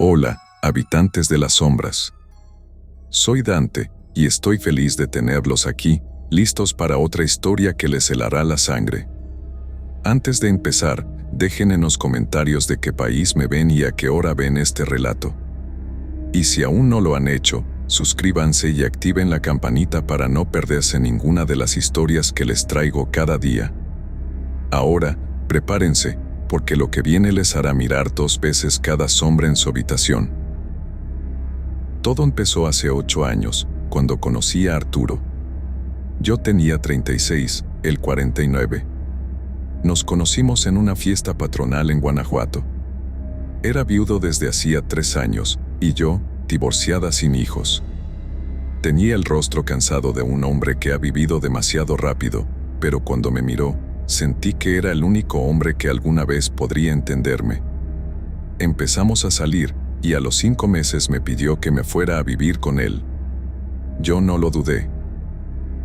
Hola, habitantes de las sombras. Soy Dante, y estoy feliz de tenerlos aquí, listos para otra historia que les helará la sangre. Antes de empezar, dejen en los comentarios de qué país me ven y a qué hora ven este relato. Y si aún no lo han hecho, suscríbanse y activen la campanita para no perderse ninguna de las historias que les traigo cada día. Ahora, prepárense, porque lo que viene les hará mirar 2 veces cada sombra en su habitación. Todo empezó hace 8 años, cuando conocí a Arturo. Yo tenía 36, él 49. Nos conocimos en una fiesta patronal en Guanajuato. Era viudo desde hacía 3 años, y yo, divorciada sin hijos. Tenía el rostro cansado de un hombre que ha vivido demasiado rápido, pero cuando me miró, sentí que era el único hombre que alguna vez podría entenderme. Empezamos a salir, y a los 5 meses me pidió que me fuera a vivir con él. Yo no lo dudé.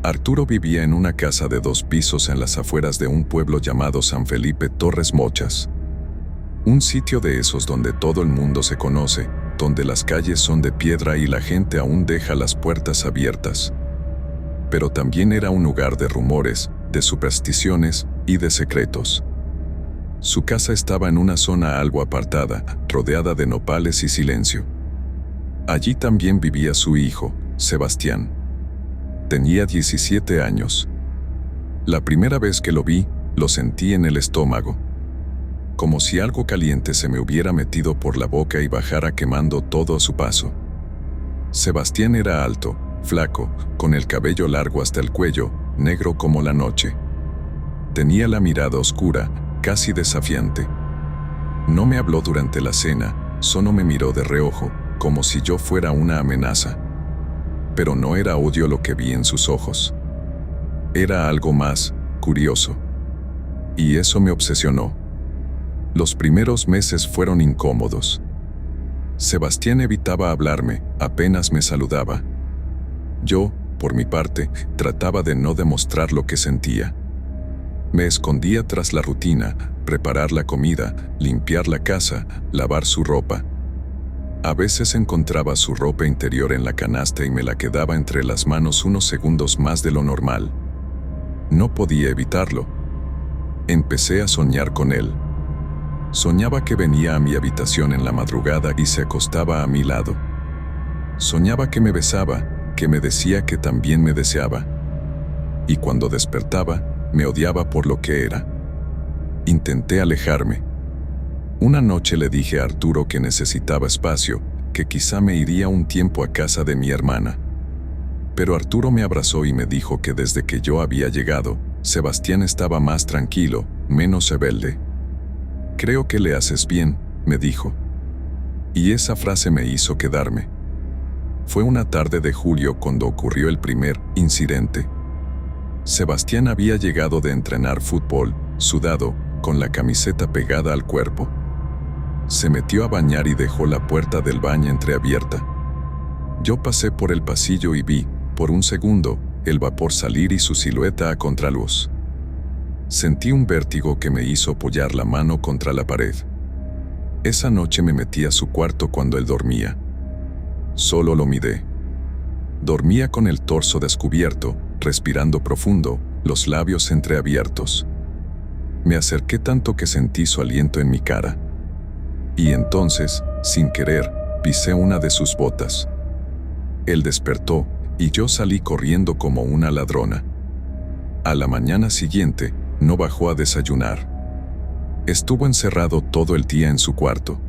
Arturo vivía en una casa de 2 pisos en las afueras de un pueblo llamado San Felipe Torres Mochas. Un sitio de esos donde todo el mundo se conoce, donde las calles son de piedra y la gente aún deja las puertas abiertas. Pero también era un lugar de rumores, de supersticiones y de secretos. Su casa estaba en una zona algo apartada, rodeada de nopales y silencio. Allí también vivía su hijo, Sebastián. Tenía 17 años. La primera vez que lo vi, lo sentí en el estómago. Como si algo caliente se me hubiera metido por la boca y bajara quemando todo a su paso. Sebastián era alto, flaco, con el cabello largo hasta el cuello, negro como la noche. Tenía la mirada oscura, casi desafiante. No me habló durante la cena, solo me miró de reojo, como si yo fuera una amenaza. Pero no era odio lo que vi en sus ojos. Era algo más, curioso. Y eso me obsesionó. Los primeros meses fueron incómodos. Sebastián evitaba hablarme, apenas me saludaba. Yo, por mi parte, trataba de no demostrar lo que sentía. Me escondía tras la rutina, preparar la comida, limpiar la casa, lavar su ropa. A veces encontraba su ropa interior en la canasta y me la quedaba entre las manos unos segundos más de lo normal. No podía evitarlo. Empecé a soñar con él. Soñaba que venía a mi habitación en la madrugada y se acostaba a mi lado. Soñaba que me besaba, que me decía que también me deseaba. Y cuando despertaba, me odiaba por lo que era. Intenté alejarme. Una noche le dije a Arturo que necesitaba espacio, que quizá me iría un tiempo a casa de mi hermana. Pero Arturo me abrazó y me dijo que desde que yo había llegado, Sebastián estaba más tranquilo, menos rebelde. «Creo que le haces bien», me dijo. Y esa frase me hizo quedarme. Fue una tarde de julio cuando ocurrió el primer incidente. Sebastián había llegado de entrenar fútbol, sudado, con la camiseta pegada al cuerpo. Se metió a bañar y dejó la puerta del baño entreabierta. Yo pasé por el pasillo y vi, por un segundo, el vapor salir y su silueta a contraluz. Sentí un vértigo que me hizo apoyar la mano contra la pared. Esa noche me metí a su cuarto cuando él dormía. Solo lo miré. Dormía con el torso descubierto, respirando profundo, los labios entreabiertos. Me acerqué tanto que sentí su aliento en mi cara. Y entonces, sin querer, pisé una de sus botas. Él despertó, y yo salí corriendo como una ladrona. A la mañana siguiente, no bajó a desayunar. Estuvo encerrado todo el día en su cuarto.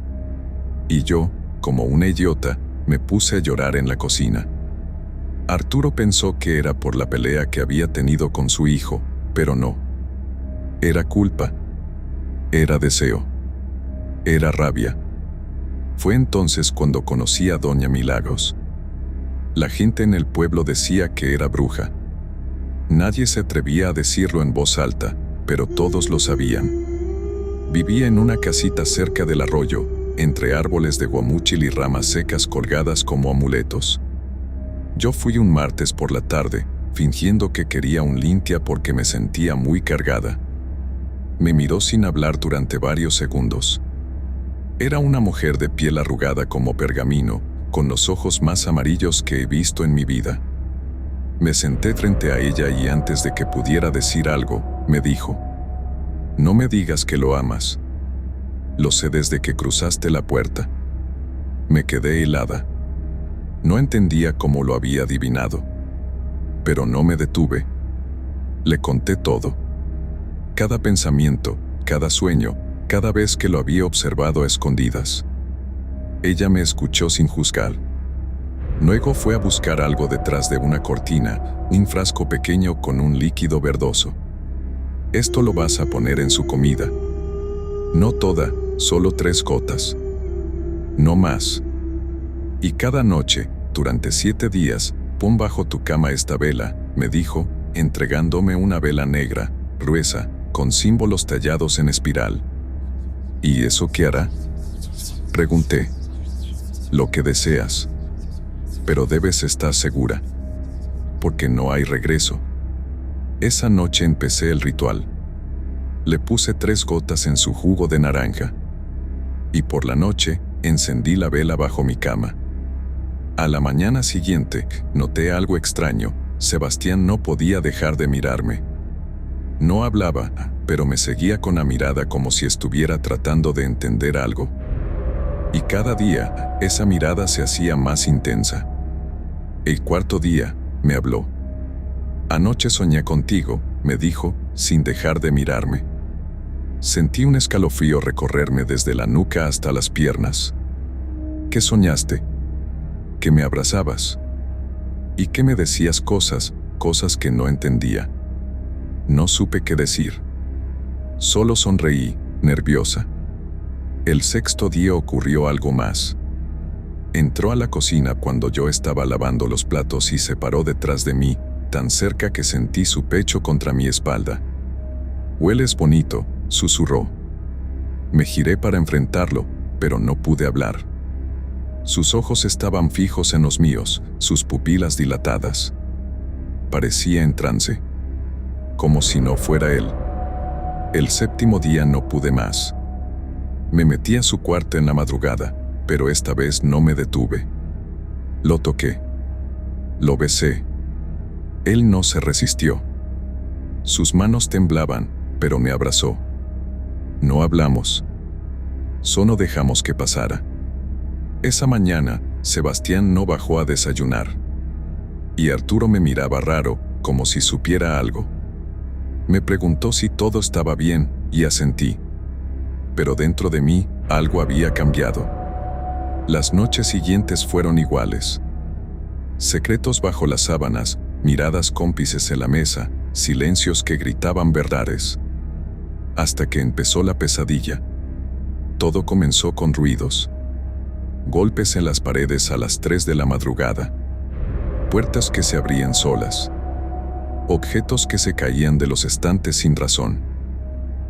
Y yo, como una idiota, me puse a llorar en la cocina. Arturo pensó que era por la pelea que había tenido con su hijo, pero no. Era culpa. Era deseo. Era rabia. Fue entonces cuando conocí a Doña Milagros. La gente en el pueblo decía que era bruja. Nadie se atrevía a decirlo en voz alta, pero todos lo sabían. Vivía en una casita cerca del arroyo, entre árboles de guamúchil y ramas secas colgadas como amuletos. Yo fui un martes por la tarde, fingiendo que quería un Lintia porque me sentía muy cargada. Me miró sin hablar durante varios segundos. Era una mujer de piel arrugada como pergamino, con los ojos más amarillos que he visto en mi vida. Me senté frente a ella y antes de que pudiera decir algo, me dijo: «No me digas que lo amas. Lo sé desde que cruzaste la puerta». Me quedé helada. No entendía cómo lo había adivinado. Pero no me detuve. Le conté todo. Cada pensamiento, cada sueño, cada vez que lo había observado a escondidas. Ella me escuchó sin juzgar. Luego fue a buscar algo detrás de una cortina, un frasco pequeño con un líquido verdoso. «Esto lo vas a poner en su comida. No toda, solo 3 gotas. No más. Y cada noche, durante 7 días, pon bajo tu cama esta vela», me dijo, entregándome una vela negra, gruesa, con símbolos tallados en espiral. «¿Y eso qué hará?», pregunté. «Lo que deseas. Pero debes estar segura. Porque no hay regreso». Esa noche empecé el ritual. Le puse 3 gotas en su jugo de naranja. Y por la noche, encendí la vela bajo mi cama. A la mañana siguiente, noté algo extraño. Sebastián no podía dejar de mirarme. No hablaba, pero me seguía con la mirada como si estuviera tratando de entender algo. Y cada día, esa mirada se hacía más intensa. El 4.º día, me habló. «Anoche soñé contigo», me dijo, sin dejar de mirarme. Sentí un escalofrío recorrerme desde la nuca hasta las piernas. «¿Qué soñaste?». «Que me abrazabas. Y que me decías cosas que no entendía». No supe qué decir. Solo sonreí, nerviosa. El 6.º día ocurrió algo más. Entró a la cocina cuando yo estaba lavando los platos y se paró detrás de mí, tan cerca que sentí su pecho contra mi espalda. «Hueles bonito», susurró. Me giré para enfrentarlo, pero no pude hablar. Sus ojos estaban fijos en los míos, sus pupilas dilatadas. Parecía en trance. Como si no fuera él. El 7.º día no pude más. Me metí a su cuarto en la madrugada, pero esta vez no me detuve. Lo toqué. Lo besé. Él no se resistió. Sus manos temblaban, pero me abrazó. No hablamos. Solo dejamos que pasara. Esa mañana, Sebastián no bajó a desayunar. Y Arturo me miraba raro, como si supiera algo. Me preguntó si todo estaba bien, y asentí. Pero dentro de mí, algo había cambiado. Las noches siguientes fueron iguales. Secretos bajo las sábanas, miradas cómplices en la mesa, silencios que gritaban verdades. Hasta que empezó la pesadilla. Todo comenzó con ruidos. Golpes en las paredes a las 3 de la madrugada. Puertas que se abrían solas. Objetos que se caían de los estantes sin razón.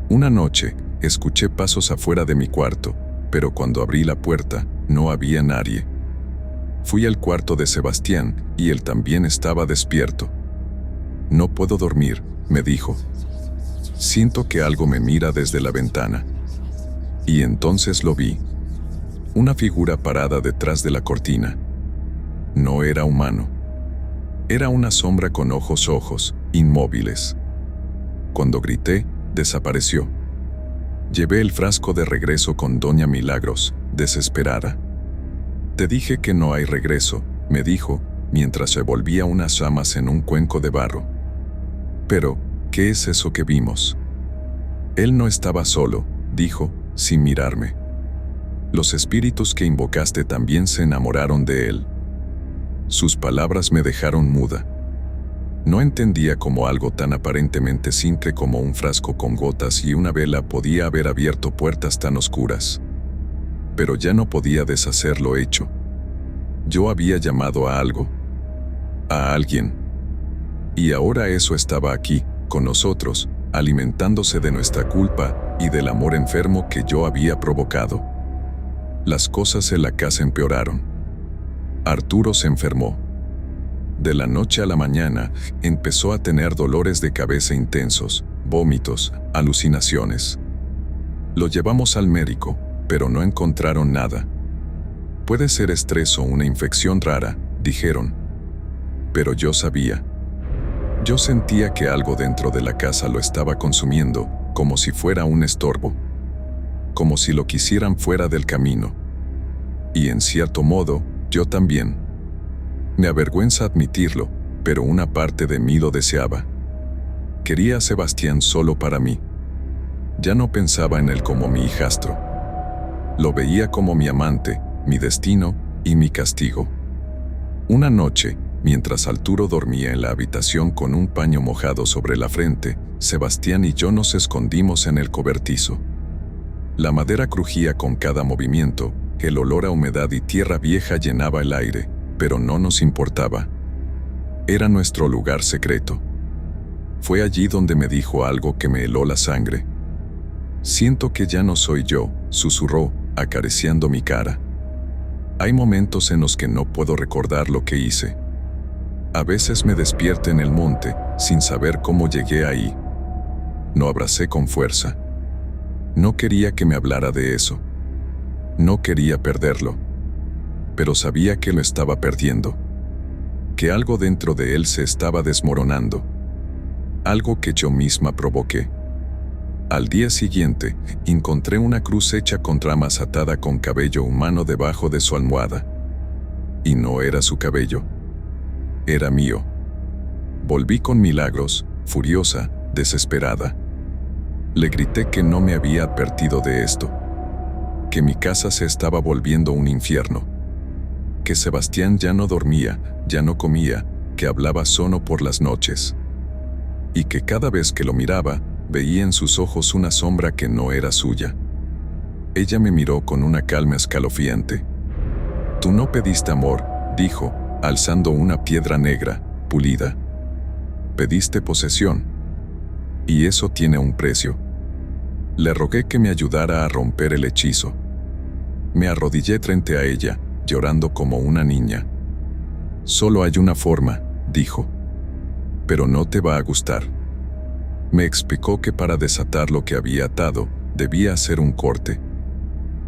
Una noche, escuché pasos afuera de mi cuarto, pero cuando abrí la puerta, no había nadie. Fui al cuarto de Sebastián, y él también estaba despierto. «No puedo dormir», me dijo. «Siento que algo me mira desde la ventana». Y entonces lo vi. Una figura parada detrás de la cortina. No era humano. Era una sombra con ojos, inmóviles. Cuando grité, desapareció. Llevé el frasco de regreso con Doña Milagros, desesperada. «Te dije que no hay regreso», me dijo, mientras se volvía unas llamas en un cuenco de barro. «Pero, ¿qué es eso que vimos?». «Él no estaba solo», dijo, sin mirarme. «Los espíritus que invocaste también se enamoraron de él». Sus palabras me dejaron muda. No entendía cómo algo tan aparentemente simple como un frasco con gotas y una vela podía haber abierto puertas tan oscuras. Pero ya no podía deshacer lo hecho. Yo había llamado a algo. A alguien. Y ahora eso estaba aquí, con nosotros, alimentándose de nuestra culpa y del amor enfermo que yo había provocado. Las cosas en la casa empeoraron. Arturo se enfermó. De la noche a la mañana, empezó a tener dolores de cabeza intensos, vómitos, alucinaciones. Lo llevamos al médico, pero no encontraron nada. Puede ser estrés o una infección rara, dijeron. Pero yo sabía. Yo sentía que algo dentro de la casa lo estaba consumiendo, como si fuera un estorbo. Como si lo quisieran fuera del camino. Y en cierto modo, yo también. Me avergüenza admitirlo, pero una parte de mí lo deseaba. Quería a Sebastián solo para mí. Ya no pensaba en él como mi hijastro. Lo veía como mi amante, mi destino y mi castigo. Una noche, mientras Arturo dormía en la habitación con un paño mojado sobre la frente, Sebastián y yo nos escondimos en el cobertizo. La madera crujía con cada movimiento, el olor a humedad y tierra vieja llenaba el aire, pero no nos importaba. Era nuestro lugar secreto. Fue allí donde me dijo algo que me heló la sangre. «Siento que ya no soy yo», susurró, acariciando mi cara. «Hay momentos en los que no puedo recordar lo que hice. A veces me despierto en el monte, sin saber cómo llegué ahí». Lo abracé con fuerza. No quería que me hablara de eso. No quería perderlo. Pero sabía que lo estaba perdiendo. Que algo dentro de él se estaba desmoronando. Algo que yo misma provoqué. Al día siguiente, encontré una cruz hecha con ramas atada con cabello humano debajo de su almohada. Y no era su cabello. Era mío. Volví con Milagros, furiosa, desesperada. Le grité que no me había advertido de esto. Que mi casa se estaba volviendo un infierno. Que Sebastián ya no dormía, ya no comía, que hablaba solo por las noches. Y que cada vez que lo miraba, veía en sus ojos una sombra que no era suya. Ella me miró con una calma escalofriante. «Tú no pediste amor», dijo, alzando una piedra negra, pulida. «Pediste posesión. Y eso tiene un precio». Le rogué que me ayudara a romper el hechizo. Me arrodillé frente a ella, llorando como una niña. «Solo hay una forma», dijo. «Pero no te va a gustar». Me explicó que para desatar lo que había atado, debía hacer un corte.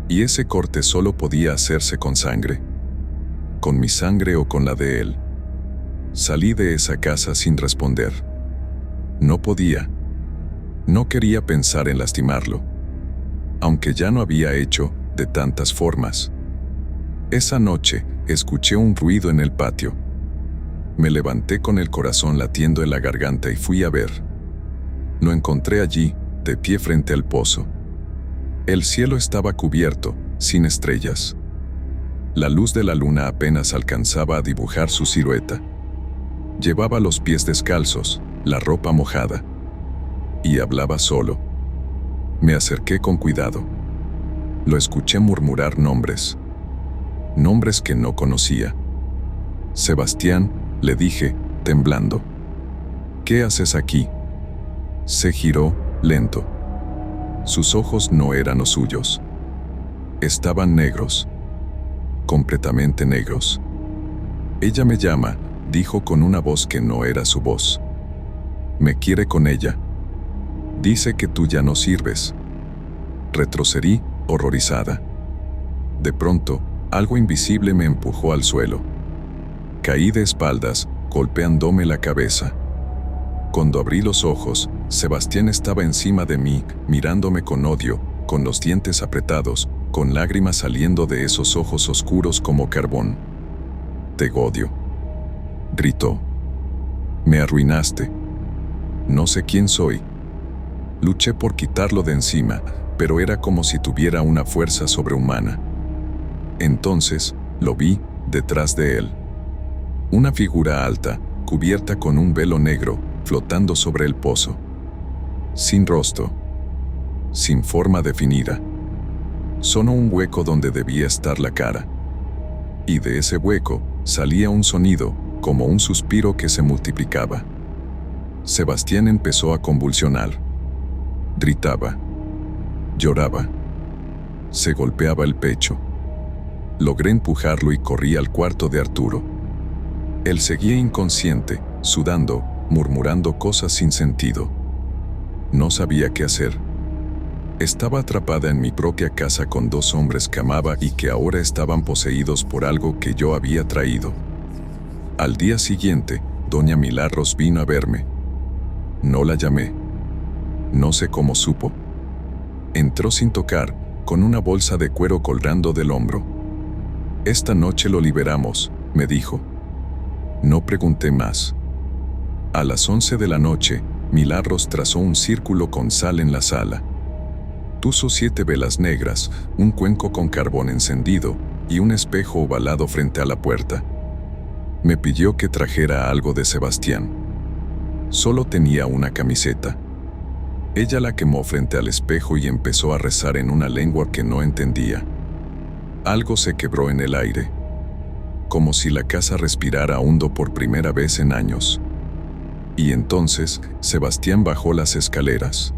Y ese corte solo podía hacerse con sangre. Con mi sangre o con la de él. Salí de esa casa sin responder. No podía. No quería pensar en lastimarlo. Aunque ya no había hecho, de tantas formas. Esa noche, escuché un ruido en el patio. Me levanté con el corazón latiendo en la garganta y fui a ver. Lo encontré allí, de pie frente al pozo. El cielo estaba cubierto, sin estrellas. La luz de la luna apenas alcanzaba a dibujar su silueta. Llevaba los pies descalzos, la ropa mojada. Y hablaba solo. Me acerqué con cuidado. Lo escuché murmurar nombres. Nombres que no conocía. «Sebastián», le dije, temblando. «¿Qué haces aquí?» Se giró, lento. Sus ojos no eran los suyos. Estaban negros. Completamente negros. «Ella me llama», dijo con una voz que no era su voz. «Me quiere con ella. Dice que tú ya no sirves». Retrocedí, horrorizada. De pronto, algo invisible me empujó al suelo. Caí de espaldas, golpeándome la cabeza. Cuando abrí los ojos, Sebastián estaba encima de mí, mirándome con odio, con los dientes apretados, con lágrimas saliendo de esos ojos oscuros como carbón. «Te odio», gritó. «Me arruinaste. No sé quién soy». Luché por quitarlo de encima, pero era como si tuviera una fuerza sobrehumana. Entonces, lo vi, detrás de él. Una figura alta, cubierta con un velo negro, flotando sobre el pozo. Sin rostro. Sin forma definida. Solo un hueco donde debía estar la cara. Y de ese hueco, salía un sonido, como un suspiro que se multiplicaba. Sebastián empezó a convulsionar. Gritaba. Lloraba. Se golpeaba el pecho. Logré empujarlo y corrí al cuarto de Arturo. Él seguía inconsciente, sudando, murmurando cosas sin sentido. No sabía qué hacer. Estaba atrapada en mi propia casa con 2 hombres que amaba y que ahora estaban poseídos por algo que yo había traído. Al día siguiente, doña Milagros vino a verme. No la llamé. No sé cómo supo. Entró sin tocar, con una bolsa de cuero colgando del hombro. Esta noche lo liberamos, me dijo. No pregunté más. A las 11 de la noche, Milagros trazó un círculo con sal en la sala. Puso 7 velas negras, un cuenco con carbón encendido y un espejo ovalado frente a la puerta. Me pidió que trajera algo de Sebastián. Solo tenía una camiseta. Ella la quemó frente al espejo y empezó a rezar en una lengua que no entendía. Algo se quebró en el aire, como si la casa respirara hondo por primera vez en años. Y entonces, Sebastián bajó las escaleras.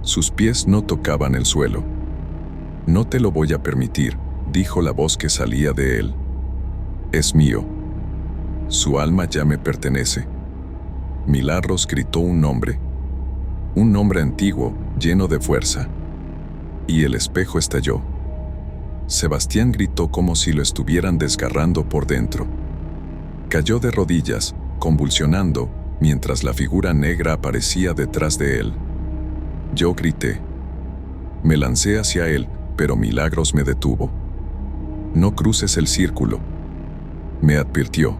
Sus pies no tocaban el suelo. No te lo voy a permitir, dijo la voz que salía de él. Es mío. Su alma ya me pertenece. Milagros gritó un nombre antiguo, lleno de fuerza. Y el espejo estalló. Sebastián gritó como si lo estuvieran desgarrando por dentro. Cayó de rodillas, convulsionando, mientras la figura negra aparecía detrás de él. Yo grité. Me lancé hacia él, pero Milagros me detuvo. No cruces el círculo, me advirtió.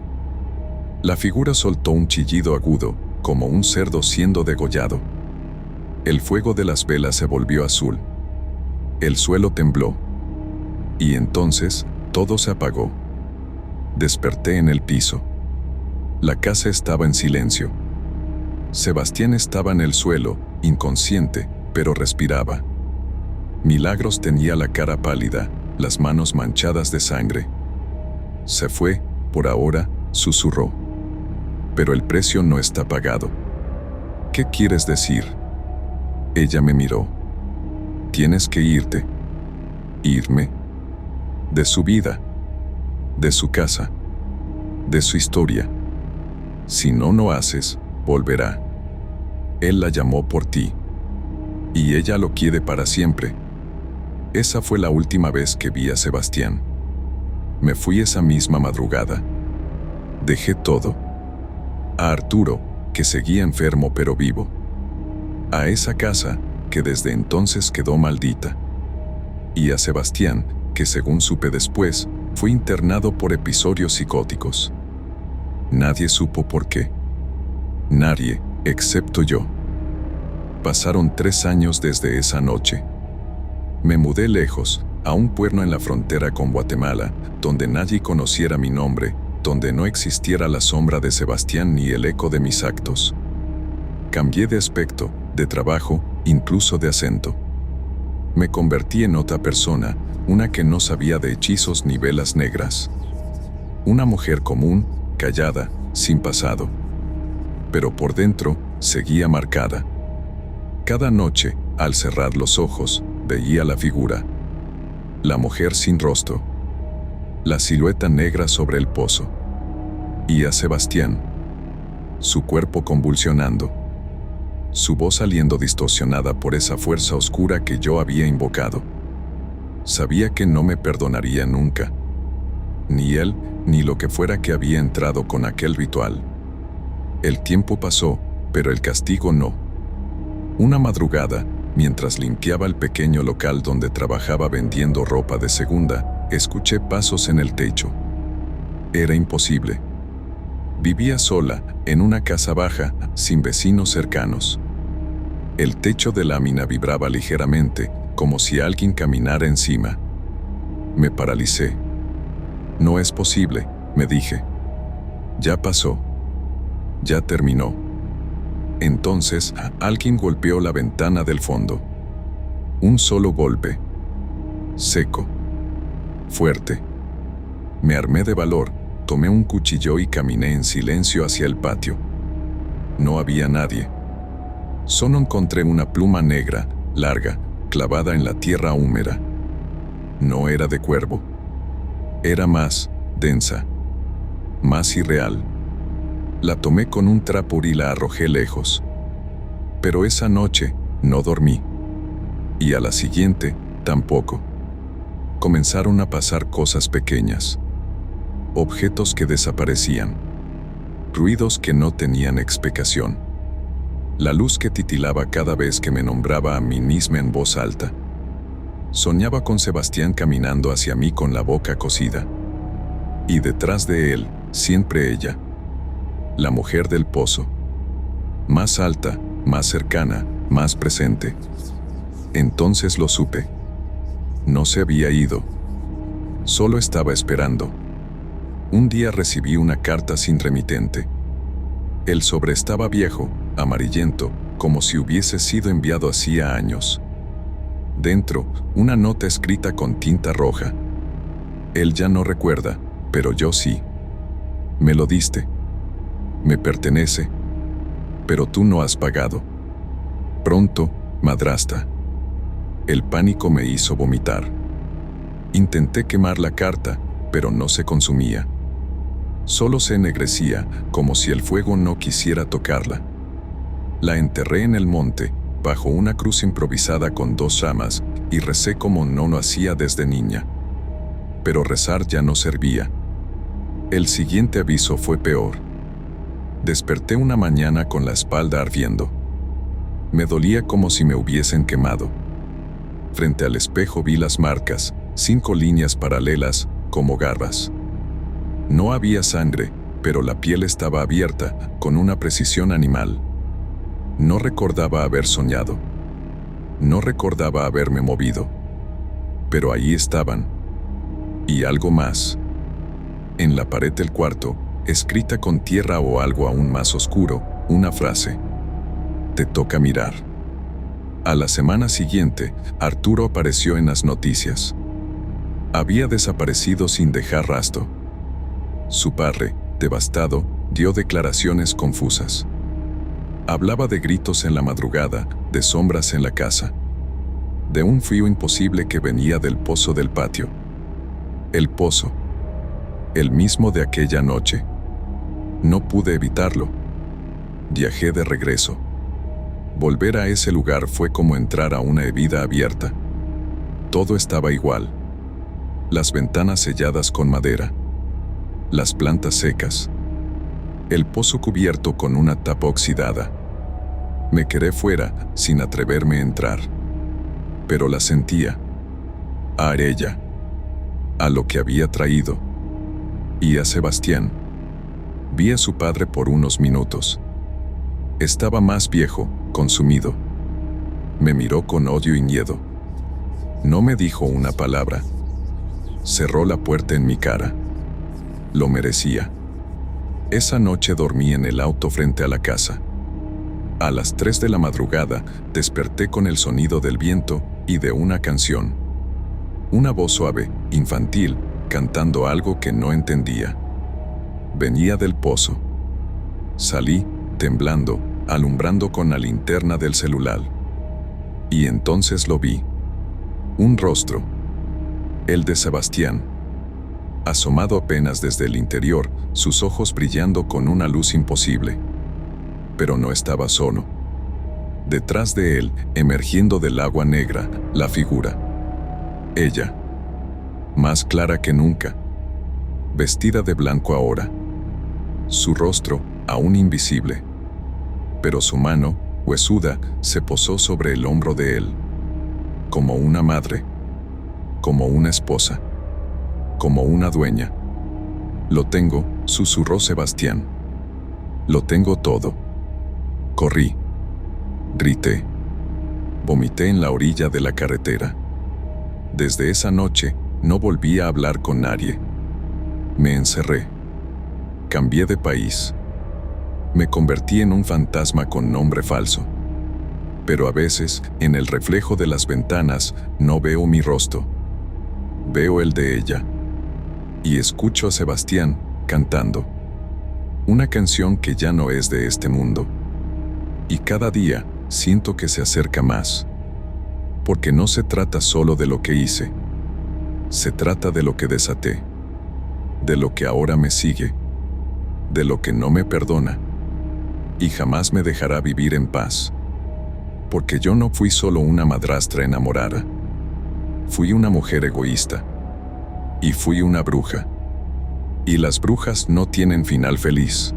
La figura soltó un chillido agudo, como un cerdo siendo degollado. El fuego de las velas se volvió azul. El suelo tembló. Y entonces, todo se apagó. Desperté en el piso. La casa estaba en silencio. Sebastián estaba en el suelo, inconsciente, pero respiraba. Milagros tenía la cara pálida, las manos manchadas de sangre. Se fue, por ahora, susurró. Pero el precio no está pagado. ¿Qué quieres decir? Ella me miró. Tienes que irte. ¿Irme? De su vida. De su casa. De su historia. Si no lo haces, volverá. Él la llamó por ti. Y ella lo quiere para siempre. Esa fue la última vez que vi a Sebastián. Me fui esa misma madrugada. Dejé todo. A Arturo, que seguía enfermo pero vivo. A esa casa, que desde entonces quedó maldita. Y a Sebastián, que según supe después, fue internado por episodios psicóticos. Nadie supo por qué. Nadie, excepto yo. Pasaron 3 años desde esa noche. Me mudé lejos, a un pueblo en la frontera con Guatemala, donde nadie conociera mi nombre, donde no existiera la sombra de Sebastián ni el eco de mis actos. Cambié de aspecto, de trabajo, incluso de acento. Me convertí en otra persona, una que no sabía de hechizos ni velas negras. Una mujer común, callada, sin pasado. Pero por dentro, seguía marcada. Cada noche, al cerrar los ojos, veía la figura. La mujer sin rostro. La silueta negra sobre el pozo. Y a Sebastián. Su cuerpo convulsionando. Su voz saliendo distorsionada por esa fuerza oscura que yo había invocado. Sabía que no me perdonaría nunca. Ni él, ni lo que fuera que había entrado con aquel ritual. El tiempo pasó, pero el castigo no. Una madrugada, mientras limpiaba el pequeño local donde trabajaba vendiendo ropa de segunda, escuché pasos en el techo. Era imposible. Vivía sola, en una casa baja, sin vecinos cercanos. El techo de lámina vibraba ligeramente, como si alguien caminara encima. Me paralicé. No es posible, me dije. Ya pasó. Ya terminó. Entonces, alguien golpeó la ventana del fondo. Un solo golpe. Seco. Fuerte. Me armé de valor, tomé un cuchillo y caminé en silencio hacia el patio. No había nadie. Solo encontré una pluma negra, larga, clavada en la tierra húmeda. No era de cuervo. Era más densa. Más irreal. La tomé con un trapo y la arrojé lejos. Pero esa noche, no dormí. Y a la siguiente, tampoco. Comenzaron a pasar cosas pequeñas. Objetos que desaparecían. Ruidos que no tenían explicación. La luz que titilaba cada vez que me nombraba a mí misma en voz alta. Soñaba con Sebastián caminando hacia mí con la boca cosida. Y detrás de él, siempre ella. La mujer del pozo. Más alta, más cercana, más presente. Entonces lo supe. No se había ido. Solo estaba esperando. Un día recibí una carta sin remitente. El sobre estaba viejo, amarillento, como si hubiese sido enviado hacía años. Dentro, una nota escrita con tinta roja. Él ya no recuerda, pero yo sí. Me lo diste. Me pertenece. Pero tú no has pagado. Pronto, madrastra. El pánico me hizo vomitar. Intenté quemar la carta, pero no se consumía. Solo se ennegrecía, como si el fuego no quisiera tocarla. La enterré en el monte, bajo una cruz improvisada con 2 ramas, y recé como no lo hacía desde niña. Pero rezar ya no servía. El siguiente aviso fue peor. Desperté una mañana con la espalda ardiendo. Me dolía como si me hubiesen quemado. Frente al espejo vi las marcas, 5 líneas paralelas, como garras. No había sangre, pero la piel estaba abierta, con una precisión animal. No recordaba haber soñado. No recordaba haberme movido. Pero ahí estaban. Y algo más. En la pared del cuarto, escrita con tierra o algo aún más oscuro, una frase. Te toca mirar. A la semana siguiente, Arturo apareció en las noticias. Había desaparecido sin dejar rastro. Su padre, devastado, dio declaraciones confusas. Hablaba de gritos en la madrugada, de sombras en la casa. De un frío imposible que venía del pozo del patio. El pozo. El mismo de aquella noche. No pude evitarlo. Viajé de regreso. Volver a ese lugar fue como entrar a una herida abierta. Todo estaba igual. Las ventanas selladas con madera. Las plantas secas. El pozo cubierto con una tapa oxidada. Me quedé fuera, sin atreverme a entrar. Pero la sentía. A ella. A lo que había traído. Y a Sebastián. Vi a su padre por unos minutos. Estaba más viejo, consumido. Me miró con odio y miedo. No me dijo una palabra. Cerró la puerta en mi cara. Lo merecía. Esa noche dormí en el auto frente a la casa. A las 3 de la madrugada, desperté con el sonido del viento y de una canción. Una voz suave, infantil, cantando algo que no entendía. Venía del pozo. Salí, temblando, alumbrando con la linterna del celular. Y entonces lo vi. Un rostro. El de Sebastián. Asomado apenas desde el interior, sus ojos brillando con una luz imposible. Pero no estaba solo. Detrás de él, emergiendo del agua negra, la figura. Ella. Más clara que nunca. Vestida de blanco ahora. Su rostro, aún invisible. Pero su mano, huesuda, se posó sobre el hombro de él. Como una madre. Como una esposa. Como una dueña. Lo tengo, susurró Sebastián. Lo tengo todo. Corrí. Grité. Vomité en la orilla de la carretera. Desde esa noche, no volví a hablar con nadie. Me encerré. Cambié de país. Me convertí en un fantasma con nombre falso. Pero a veces, en el reflejo de las ventanas, no veo mi rostro. Veo el de ella. Y escucho a Sebastián, cantando. Una canción que ya no es de este mundo. Y cada día, siento que se acerca más. Porque no se trata solo de lo que hice. Se trata de lo que desaté. De lo que ahora me sigue. De lo que no me perdona. Y jamás me dejará vivir en paz. Porque yo no fui solo una madrastra enamorada. Fui una mujer egoísta. Y fui una bruja. Y las brujas no tienen final feliz.